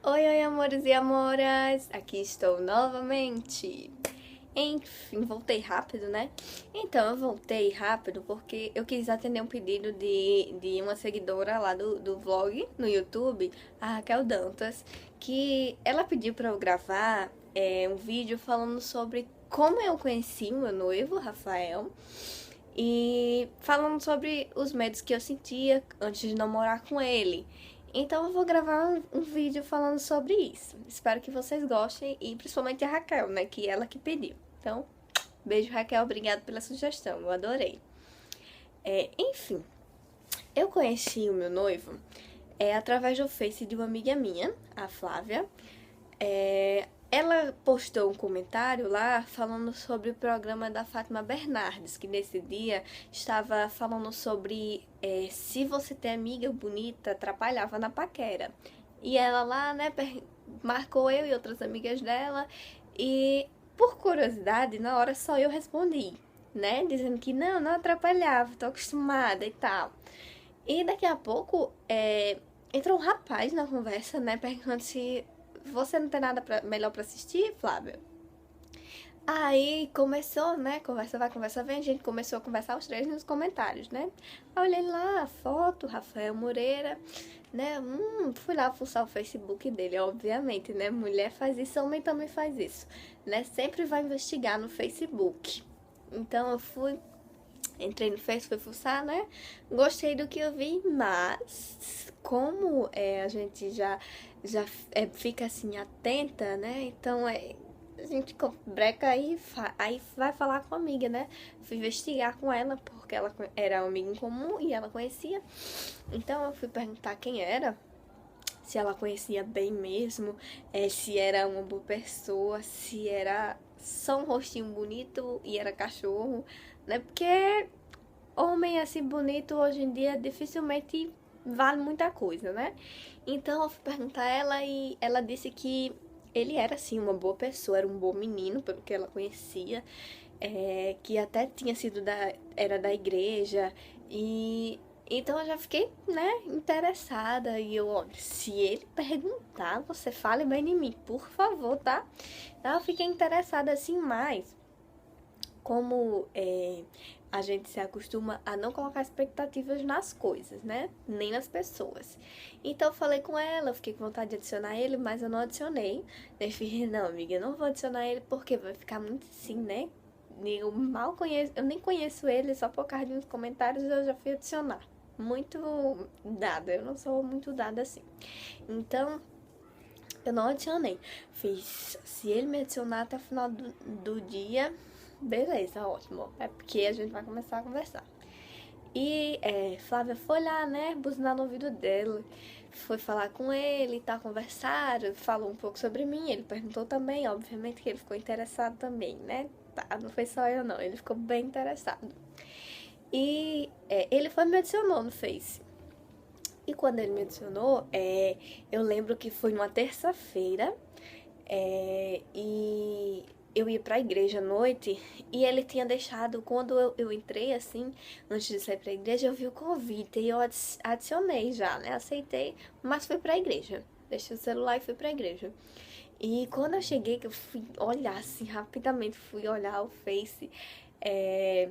Oi, oi, amores e amoras! Aqui estou novamente. Enfim, voltei rápido, né? Então, eu voltei rápido porque eu quis atender um pedido de uma seguidora lá do vlog no YouTube, a Raquel Dantas, que ela pediu pra eu gravar um vídeo falando sobre como eu conheci o meu noivo, Rafael, e falando sobre os medos que eu sentia antes de namorar com ele. Então eu vou gravar um vídeo falando sobre isso. Espero que vocês gostem e principalmente a Raquel, né, que ela que pediu. Então, beijo Raquel, obrigado pela sugestão, eu adorei. Enfim, eu conheci o meu noivo através do Face de uma amiga minha, a Flávia. Ela postou um comentário lá falando sobre o programa da Fátima Bernardes, que nesse dia estava falando sobre se você ter amiga bonita atrapalhava na paquera. E ela lá, né, marcou eu e outras amigas dela e por curiosidade, na hora só eu respondi, né, dizendo que não atrapalhava, tô acostumada e tal. E daqui a pouco entrou um rapaz na conversa, né, perguntando se você não tem nada melhor pra assistir, Flávia? Aí começou, né? Conversa vai, conversa vem. A gente começou a conversar os três nos comentários, né? Aí olhei lá a foto, Rafael Moreira, né? Fui lá fuçar o Facebook dele, obviamente, né? Mulher faz isso, homem também faz isso, né? Sempre vai investigar no Facebook. Então eu entrei no Facebook, fui fuçar, né? Gostei do que eu vi, mas como a gente já fica assim atenta, né? Então a gente breca aí vai falar com a amiga, né? Fui investigar com ela, porque ela era uma amiga em comum e ela conhecia. Então eu fui perguntar quem era, se ela conhecia bem mesmo, se era uma boa pessoa, se era só um rostinho bonito e era cachorro, né? Porque homem assim bonito hoje em dia dificilmente vale muita coisa, né? Então eu fui perguntar a ela e ela disse que ele era assim uma boa pessoa, era um bom menino, pelo que ela conhecia, que até tinha sido era da igreja e então eu já fiquei, né, interessada e eu, olha, se ele perguntar, você fale bem de mim, por favor, tá? Então eu fiquei interessada assim mais como a gente se acostuma a não colocar expectativas nas coisas, né? Nem nas pessoas. Então eu falei com ela, eu fiquei com vontade de adicionar ele, mas eu não adicionei. Eu falei, não, amiga, eu não vou adicionar ele porque vai ficar muito assim, né? Eu mal conheço, eu nem conheço ele, só por causa de uns comentários eu já fui adicionar. Muito dada, eu não sou muito dada assim. Então, eu não adicionei. Fiz, se ele me adicionar até o final do dia, beleza, ótimo. É porque a gente vai começar a conversar. E Flávia foi lá, né, buzinar no ouvido dele. Foi falar com ele e tal, conversaram, falou um pouco sobre mim. Ele perguntou também, obviamente que ele ficou interessado também, né? Tá, não foi só eu não, ele ficou bem interessado. E ele foi me adicionou no Face. E quando ele me adicionou, eu lembro que foi numa terça-feira e eu ia pra igreja à noite e ele tinha deixado, quando eu entrei assim, antes de sair pra igreja, eu vi o convite e eu adicionei já, né? Aceitei, mas fui pra igreja. Deixei o celular e fui pra igreja. E quando eu cheguei, que eu fui olhar assim, rapidamente fui olhar o Face, é,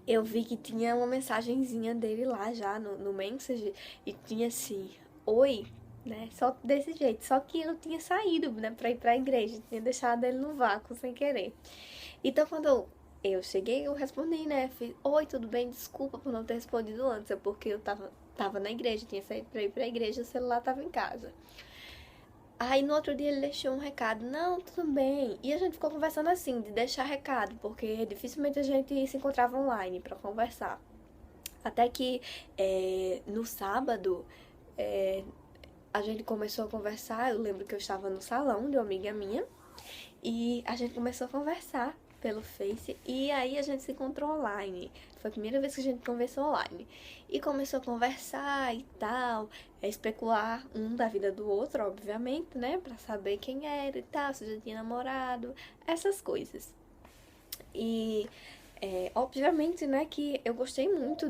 eu vi que tinha uma mensagenzinha dele lá já no Message e tinha assim, oi, né? Só desse jeito. Só que eu tinha saído, né, pra ir pra igreja. Tinha deixado ele no vácuo sem querer. Então quando eu cheguei, eu respondi, né? Fiz, oi, tudo bem? Desculpa por não ter respondido antes. É porque eu tava na igreja, tinha saído pra ir pra igreja, o celular tava em casa. Aí no outro dia ele deixou um recado, não, tudo bem. E a gente ficou conversando assim, de deixar recado, porque dificilmente a gente se encontrava online pra conversar. Até que no sábado a gente começou a conversar. Eu lembro que eu estava no salão de uma amiga minha e a gente começou a conversar pelo Face e aí a gente se encontrou online. Foi a primeira vez que a gente conversou online. E começou a conversar e tal, especular um da vida do outro, obviamente, né? Pra saber quem era e tal, se já tinha namorado, essas coisas. E obviamente, né, que eu gostei muito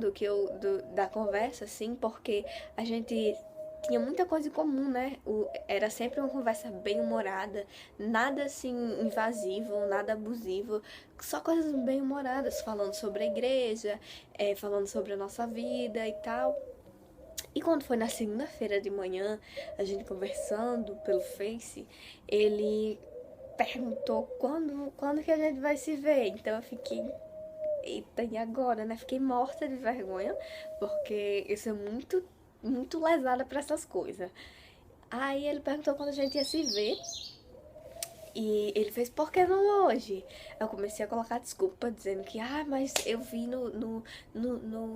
da conversa, assim, porque a gente tinha muita coisa em comum, né? Era sempre uma conversa bem humorada, nada assim invasivo, nada abusivo, só coisas bem humoradas, falando sobre a igreja, falando sobre a nossa vida e tal. E quando foi na segunda-feira de manhã, a gente conversando pelo Face, ele perguntou quando que a gente vai se ver. Então eu fiquei, eita, e agora, né? Fiquei morta de vergonha, porque eu sou muito lesada pra essas coisas. Aí ele perguntou quando a gente ia se ver. E ele fez, por que não hoje? Eu comecei a colocar desculpa, dizendo que, mas eu vi no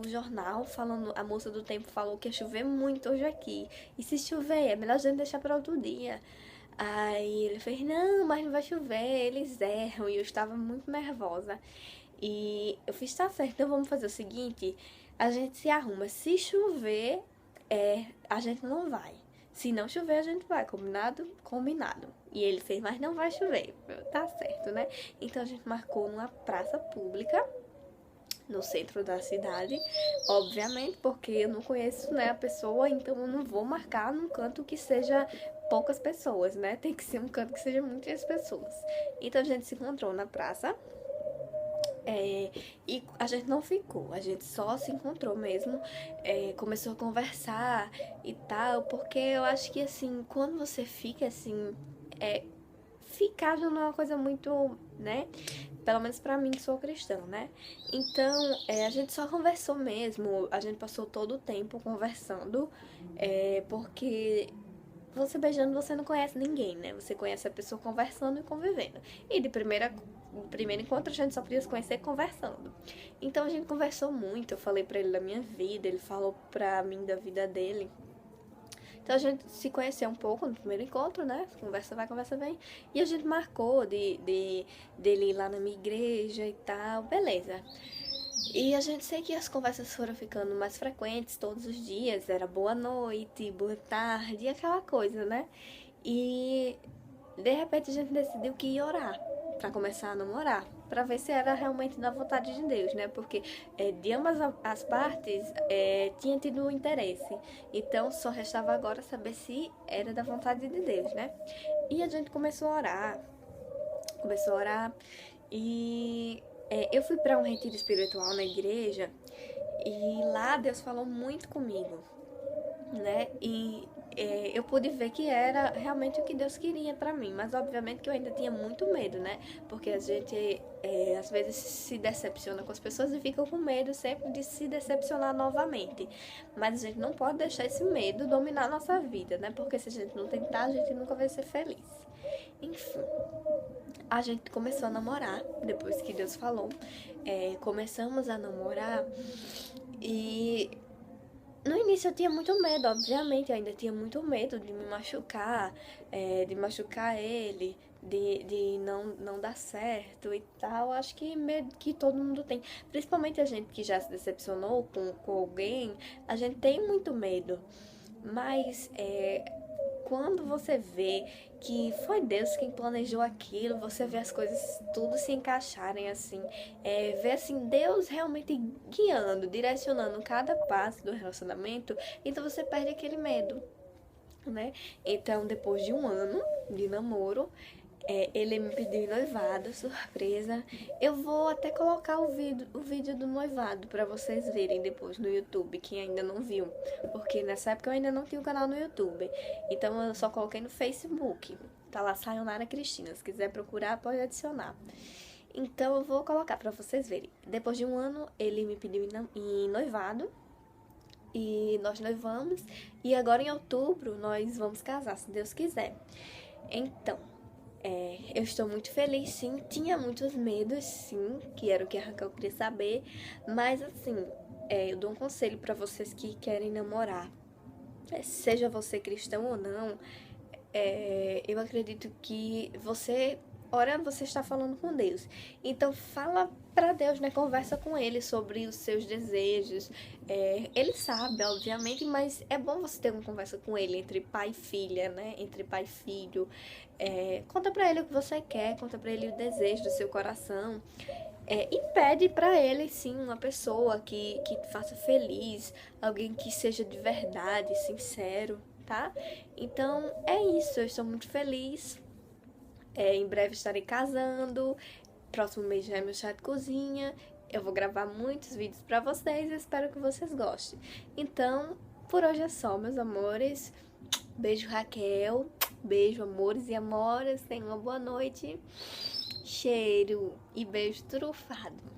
jornal falando, a moça do tempo falou que ia chover muito hoje aqui. E se chover, é melhor a gente deixar para outro dia. Aí ele fez, não, mas não vai chover, eles erram. E eu estava muito nervosa. E eu fiz, tá certo, então vamos fazer o seguinte, a gente se arruma. Se chover, a gente não vai. Se não chover, a gente vai. Combinado? Combinado. E ele fez, mas não vai chover. Tá certo, né? Então a gente marcou numa praça pública, no centro da cidade. Obviamente, porque eu não conheço, né, a pessoa, então eu não vou marcar num canto que seja poucas pessoas, né? Tem que ser um canto que seja muitas pessoas. Então a gente se encontrou na praça. E a gente não ficou, a gente só se encontrou mesmo, começou a conversar e tal, porque eu acho que assim, quando você fica assim, ficar já não é uma coisa muito, né? Pelo menos pra mim que sou cristã, né? Então, a gente só conversou mesmo, a gente passou todo o tempo conversando, porque você beijando, você não conhece ninguém, né? Você conhece a pessoa conversando e convivendo. E de primeiro encontro a gente só podia se conhecer conversando. Então a gente conversou muito, eu falei pra ele da minha vida, ele falou pra mim da vida dele. Então a gente se conheceu um pouco no primeiro encontro, né? Conversa vai, conversa vem. E a gente marcou dele ir lá na minha igreja e tal, beleza. E a gente sei que as conversas foram ficando mais frequentes todos os dias. Era boa noite, boa tarde, aquela coisa, né? E de repente a gente decidiu que ia orar pra começar a namorar, pra ver se era realmente da vontade de Deus, né? Porque de ambas as partes tinha tido interesse. Então só restava agora saber se era da vontade de Deus, né? E a gente começou a orar e eu fui para um retiro espiritual na igreja e lá Deus falou muito comigo, né? E eu pude ver que era realmente o que Deus queria pra mim, mas obviamente que eu ainda tinha muito medo, né? Porque a gente às vezes se decepciona com as pessoas e fica com medo sempre de se decepcionar novamente. Mas a gente não pode deixar esse medo dominar a nossa vida, né? Porque se a gente não tentar, a gente nunca vai ser feliz. Enfim, a gente começou a namorar depois que Deus falou. Começamos a namorar e no início eu tinha muito medo, obviamente, eu ainda tinha muito medo de me machucar, de machucar ele, de não dar certo e tal. Acho que medo que todo mundo tem. Principalmente a gente que já se decepcionou com alguém, a gente tem muito medo. Mas quando você vê que foi Deus quem planejou aquilo, você vê as coisas tudo se encaixarem assim, vê assim Deus realmente guiando, direcionando cada passo do relacionamento, então você perde aquele medo, né? Então depois de um ano de namoro, ele me pediu noivado, surpresa. Eu vou até colocar o vídeo do noivado pra vocês verem depois no YouTube, quem ainda não viu. Porque nessa época eu ainda não tinha um canal no YouTube. Então eu só coloquei no Facebook. Tá lá, Sayonara Cristina. Se quiser procurar, pode adicionar. Então eu vou colocar pra vocês verem. Depois de um ano, ele me pediu em noivado. E nós noivamos. E agora em outubro nós vamos casar, se Deus quiser. Então, eu estou muito feliz, sim. Tinha muitos medos, sim, que era o que a Raquel queria saber. Mas, assim, eu dou um conselho para vocês que querem namorar. Seja você cristão ou não, eu acredito que você, orando, você está falando com Deus. Então, fala para Deus, né? Conversa com Ele sobre os seus desejos. Ele sabe, obviamente, mas é bom você ter uma conversa com Ele entre pai e filha, né? Entre pai e filho. Conta para Ele o que você quer, conta para Ele o desejo do seu coração. E pede para Ele, sim, uma pessoa que te faça feliz, alguém que seja de verdade, sincero, tá? Então é isso, eu estou muito feliz. Em breve estarei casando. Próximo mês já é meu chá de cozinha. Eu vou gravar muitos vídeos pra vocês e espero que vocês gostem. Então, por hoje é só, meus amores. Beijo, Raquel. Beijo, amores e amoras. Tenham uma boa noite. Cheiro e beijo trufado.